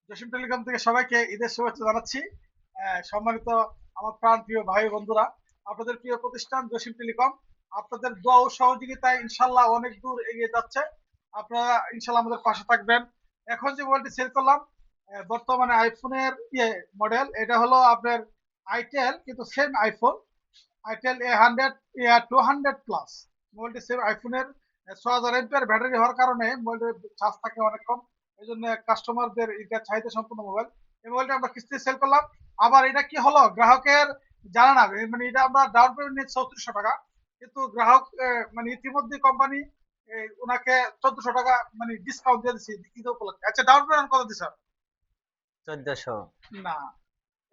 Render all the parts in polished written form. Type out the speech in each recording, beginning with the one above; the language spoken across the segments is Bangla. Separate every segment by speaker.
Speaker 1: জসিম টেলিকম থেকে সবাইকে ঈদের শুভেচ্ছা জানাচ্ছি। সম্মানিত আমার প্রাণ প্রিয় ভাই বন্ধুরা, আপনাদের প্রিয় প্রতিষ্ঠান জসিম টেলিকম আপনাদের দোয়া ও সহযোগিতায় ইনশাল্লাহ অনেক দূর এগিয়ে যাচ্ছে। আপনারা ইনশাল্লাহ আমাদের পাশে থাকবেন। এখন যে মোবাইলটি সেল করলাম, বর্তমানে আইফোনের মডেল, এটা হলো আপনার আইটেল, কিন্তু same iPhone itel A100 A200 plus. মোবাইলটি সেম আইফোনের 6000 এমপিআর ব্যাটারি হওয়ার কারণে মোবাইলটির চার্জ থাকে অনেকক্ষণ। এই জন্য কাস্টমারদের এটা চাহিদা সম্পূর্ণ মোবাইল। এই মোবাইলটা আমরা কিস্তিতে সেল করলাম। আবার এটা কি হলো, গ্রাহকের জানা না, মানে এটা আমরা ডাউন পেমেন্ট নিয়ে 3400 টাকা, কিন্তু গ্রাহক মানে ইতিমধ্যে কোম্পানি ওনাকে 1400 টাকা মানে ডিসকাউন্ট দিয়ে দিচ্ছে ঈদ উপলক্ষে। আচ্ছা, ডাউন পেমেন্ট কত দিচ্ছে?
Speaker 2: 1400।
Speaker 1: না,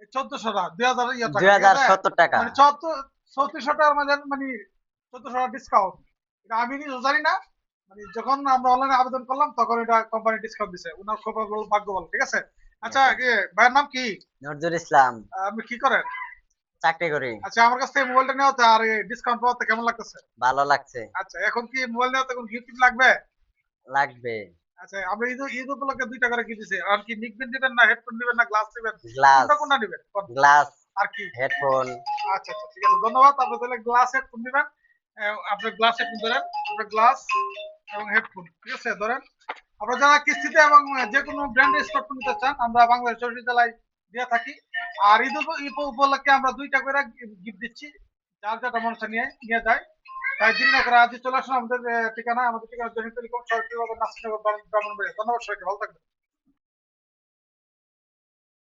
Speaker 1: 1400 টাকা, 2000 টাকা, ঠিক আছে?
Speaker 2: 2070 টাকা।
Speaker 1: মানে 3400 টাকার মধ্যে মানে 1400 টাকা ডিসকাউন্ট। এটা আমি নিজেও জানি না, মানে যখন আমরা অনলাইনে আবেদন করলাম তখন এটা কোম্পানি ডিসকাউন্ট দিছে। ওনার খুব ভাগ্য ভালো, ঠিক আছে? আচ্ছা,
Speaker 2: আচ্ছা,
Speaker 1: ভাইয়ের নাম কি?
Speaker 2: নজরুল ইসলাম।
Speaker 1: আপনি কি করেন?
Speaker 2: চাকরি করি।
Speaker 1: আচ্ছা, আমার কাছ থেকে মোবাইলটা নেওয়াতে আর ডিসকাউন্ট পাওয়াতে কেমন লাগতেছে?
Speaker 2: ভালো লাগছে।
Speaker 1: আচ্ছা, এখন কি মোবাইল নেওয়াতে কোন গিফট লাগবে?
Speaker 2: লাগবে।
Speaker 1: আচ্ছা, আমরা ঈদ উপলক্ষে 2টা করে কি দিছে, আর কি নিকবেন দিবেন, না হেডফোন দিবেন, না গ্লাস দিবেন?
Speaker 2: গ্লাস।
Speaker 1: কোনটা কোনটা দিবেন?
Speaker 2: গ্লাস।
Speaker 1: আর কি?
Speaker 2: হেডফোন।
Speaker 1: আচ্ছা আচ্ছা, ঠিক আছে, ধন্যবাদ। আপনি তাহলে গ্লাস হেডফোন দিবেন। আপনার গ্লাস হেডফোন ধরেন, আপনার গ্লাস এবং হেডফোন, ঠিক আছে, ধরেন। আপনারা যারা কিস্তিতে এবং যে কোনো ব্র্যান্ডের স্মার্টফোন নিতে চান, আমরা বাংলাদেশ 64 জেলায় দিয়ে থাকি। আর ঈদ উপলক্ষে আমরা 2টা করে গিফট দিচ্ছি, যার যেটা মনে হচ্ছে নিয়ে নিয়ে যায়। তাই দেরি না করে আজই চলে আসুন আমাদের ঠিকানা, জহির টেলিকম, সরকারি বাজার, নাসিরনগর, ব্রাহ্মণবাড়িয়া। ধন্যবাদ সবাইকে, ভালো থাকবেন।